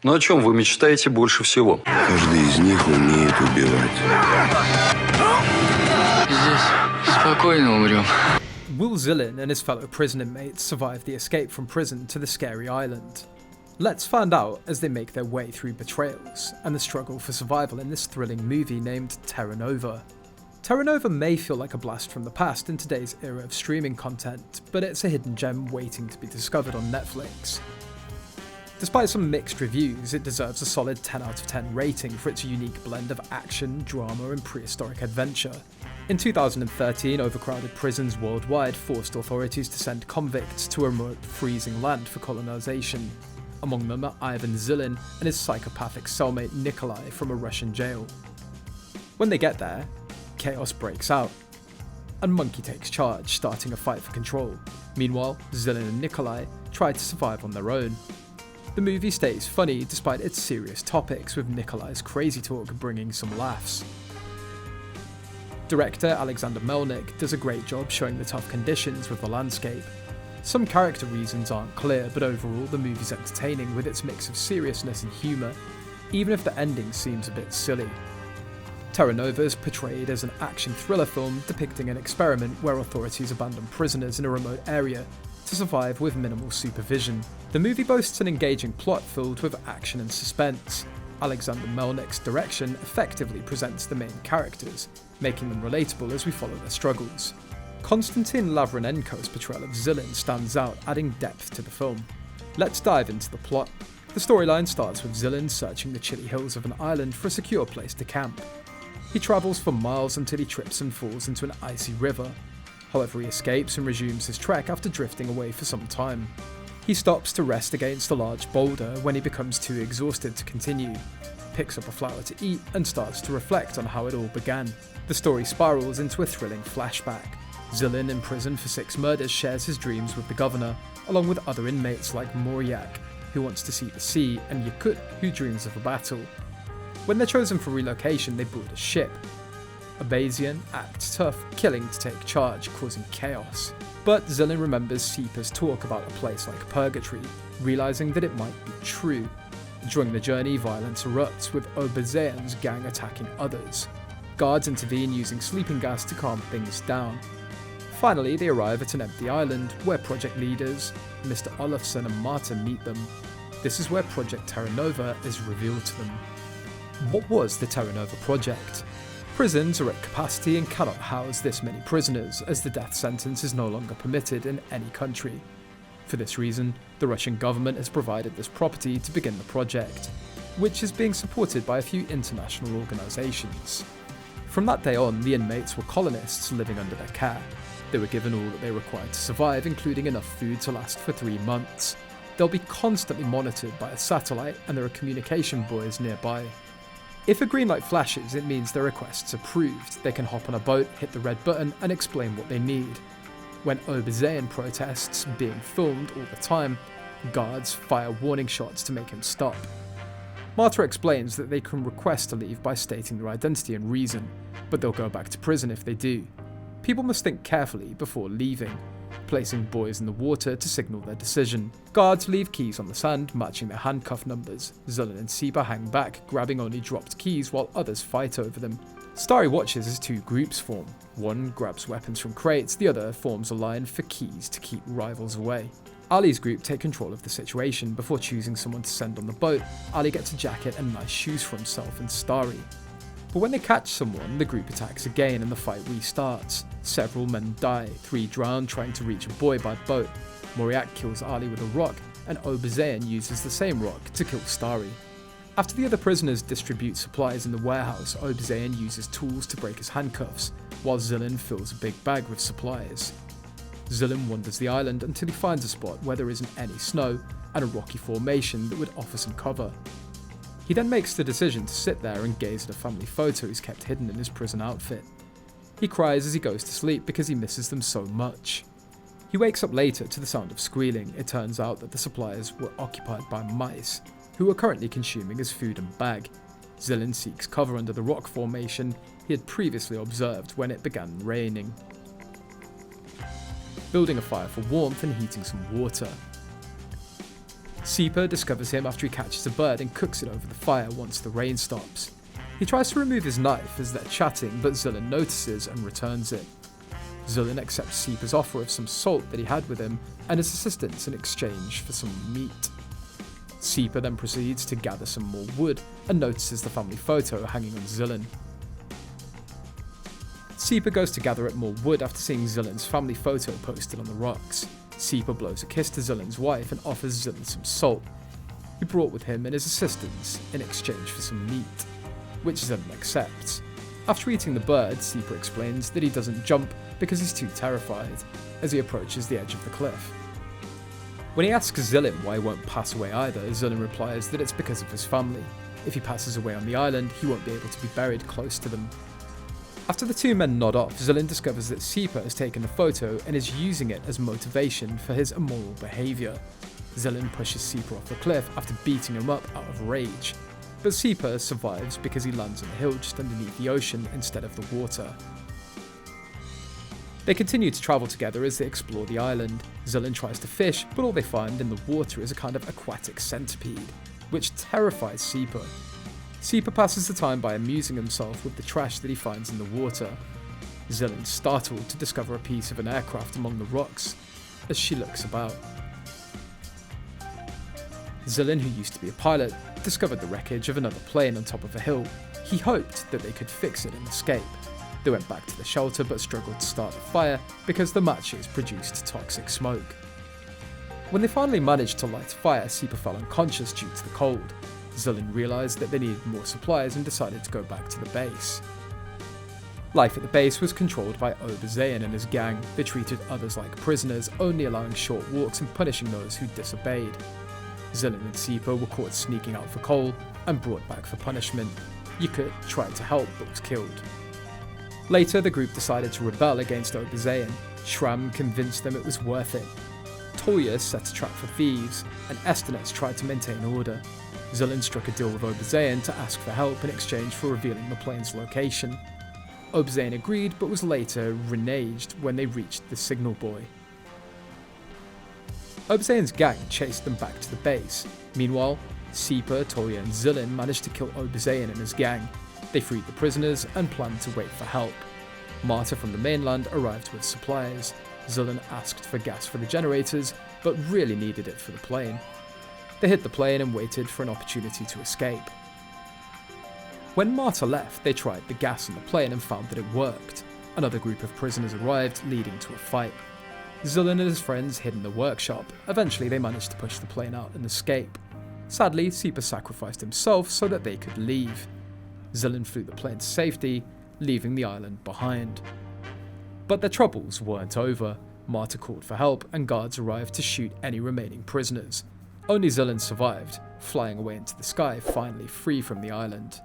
Но о чем вы мечтаете больше всего? Каждый из них умеет убивать. Здесь спокойно умрем. Will Zhilin and his fellow prison inmates survive the escape from prison to the scary island? Let's find out as they make their way through betrayals and the struggle for survival in this thrilling movie named TERRA. TERRA may feel like a blast from the past in today's era of streaming content, but it's a hidden gem waiting to be discovered on Netflix. Despite some mixed reviews, it deserves a solid 10 out of 10 rating for its unique blend of action, drama and prehistoric adventure. In 2013, overcrowded prisons worldwide forced authorities to send convicts to a remote, freezing land for colonization. Among them are Ivan Zhilin and his psychopathic cellmate Nikolai from a Russian jail. When they get there, chaos breaks out, and Monkey takes charge, starting a fight for control. Meanwhile, Zhilin and Nikolai try to survive on their own. The movie stays funny despite its serious topics, with Nikolai's crazy talk bringing some laughs. Director Alexander Melnik does a great job showing the tough conditions with the landscape. Some character reasons aren't clear, but overall the movie's entertaining with its mix of seriousness and humour, even if the ending seems a bit silly. TERRA is portrayed as an action thriller film depicting an experiment where authorities abandon prisoners in a remote area to survive with minimal supervision. The movie boasts an engaging plot filled with action and suspense. Alexander Melnik's direction effectively presents the main characters, making them relatable as we follow their struggles. Konstantin Lavranenko's portrayal of Zhilin stands out, adding depth to the film. Let's dive into the plot. The storyline starts with Zhilin searching the chilly hills of an island for a secure place to camp. He travels for miles until he trips and falls into an icy river. However, he escapes and resumes his trek after drifting away for some time. He stops to rest against a large boulder when he becomes too exhausted to continue, picks up a flower to eat and starts to reflect on how it all began. The story spirals into a thrilling flashback. Zhilin, in prison for 6 murders, shares his dreams with the governor, along with other inmates like Moryak, who wants to see the sea, and Yakut, who dreams of a battle. When they're chosen for relocation, they board a ship. Abazian acts tough, killing to take charge, causing chaos. But Zhilin remembers Sipa's talk about a place like Purgatory, realising that it might be true. During the journey, violence erupts, with Obazian's gang attacking others. Guards intervene using sleeping gas to calm things down. Finally, they arrive at an empty island, where project leaders, Mr. Olafsson and Marta, meet them. This is where Project TERRA is revealed to them. What was the TERRA project? Prisons are at capacity and cannot house this many prisoners, as the death sentence is no longer permitted in any country. For this reason, the Russian government has provided this property to begin the project, which is being supported by a few international organisations. From that day on, the inmates were colonists living under their care. They were given all that they required to survive, including enough food to last for 3 months. They'll be constantly monitored by a satellite, and there are communication buoys nearby. If a green light flashes, it means their request's approved. They can hop on a boat, hit the red button, and explain what they need. When Obazian protests, being filmed all the time, guards fire warning shots to make him stop. Marta explains that they can request to leave by stating their identity and reason, but they'll go back to prison if they do. People must think carefully before leaving, placing buoys in the water to signal their decision. Guards leave keys on the sand, matching their handcuff numbers. Zhilin and Sipa hang back, grabbing only dropped keys while others fight over them. Starry watches as 2 groups form. One grabs weapons from crates, the other forms a line for keys to keep rivals away. Ali's group take control of the situation before choosing someone to send on the boat. Ali gets a jacket and nice shoes for himself and Starry. But when they catch someone, the group attacks again and the fight restarts. Several men die, 3 drown trying to reach a buoy by boat. Moryak kills Ali with a rock, and Obazian uses the same rock to kill Starry. After the other prisoners distribute supplies in the warehouse, Obazian uses tools to break his handcuffs, while Zhilin fills a big bag with supplies. Zhilin wanders the island until he finds a spot where there isn't any snow, and a rocky formation that would offer some cover. He then makes the decision to sit there and gaze at a family photo he's kept hidden in his prison outfit. He cries as he goes to sleep because he misses them so much. He wakes up later to the sound of squealing. It turns out that the supplies were occupied by mice, who are currently consuming his food and bag. Zhilin seeks cover under the rock formation he had previously observed when it began raining, building a fire for warmth and heating some water. Sieper discovers him after he catches a bird and cooks it over the fire once the rain stops. He tries to remove his knife as they're chatting, but Zhilin notices and returns it. Zhilin accepts Sieper's offer of some salt that he had with him and his assistance in exchange for some meat. Sieper then proceeds to gather some more wood and notices the family photo hanging on Zhilin. Sieper goes to gather up more wood after seeing Zhilin's family photo posted on the rocks. Sieper blows a kiss to Zhilin's wife and offers Zhilin some salt. He brought with him and his assistants in exchange for some meat, which Zhilin accepts. After eating the bird, Sieper explains that he doesn't jump because he's too terrified as he approaches the edge of the cliff. When he asks Zhilin why he won't pass away either, Zhilin replies that it's because of his family. If he passes away on the island, he won't be able to be buried close to them. After the two men nod off, Zhilin discovers that Sieper has taken the photo and is using it as motivation for his immoral behaviour. Zhilin pushes Sieper off the cliff after beating him up out of rage, but Sieper survives because he lands on a hill just underneath the ocean instead of the water. They continue to travel together as they explore the island. Zhilin tries to fish, but all they find in the water is a kind of aquatic centipede, which terrifies Sieper. Sieper passes the time by amusing himself with the trash that he finds in the water. Zhilin's startled to discover a piece of an aircraft among the rocks as she looks about. Zhilin, who used to be a pilot, discovered the wreckage of another plane on top of a hill. He hoped that they could fix it and escape. They went back to the shelter but struggled to start the fire because the matches produced toxic smoke. When they finally managed to light a fire, Sieper fell unconscious due to the cold. Zhilin realised that they needed more supplies and decided to go back to the base. Life at the base was controlled by Oberzayan and his gang. They treated others like prisoners, only allowing short walks and punishing those who disobeyed. Zhilin and Sieper were caught sneaking out for coal and brought back for punishment. Yukut tried to help but was killed. Later, the group decided to rebel against Oberzayan. Schramm convinced them it was worth it. Toya set a trap for thieves, and Estenetz tried to maintain order. Zhilin struck a deal with Oberzayan to ask for help in exchange for revealing the plane's location. Oberzayan agreed, but was later reneged when they reached the signal buoy. Oberzayan's gang chased them back to the base. Meanwhile, Sieper, Toya and Zhilin managed to kill Oberzayan and his gang. They freed the prisoners and planned to wait for help. Marta from the mainland arrived with supplies. Zhilin asked for gas for the generators, but really needed it for the plane. They hid the plane and waited for an opportunity to escape. When Marta left, they tried the gas in the plane and found that it worked. Another group of prisoners arrived, leading to a fight. Zhilin and his friends hid in the workshop. Eventually, they managed to push the plane out and escape. Sadly, Sieper sacrificed himself so that they could leave. Zhilin flew the plane to safety, leaving the island behind. But their troubles weren't over. Marta called for help, and guards arrived to shoot any remaining prisoners. Only Zhilin survived, flying away into the sky, finally free from the island.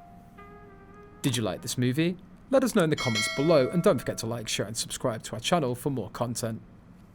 Did you like this movie? Let us know in the comments below, and don't forget to like, share and subscribe to our channel for more content.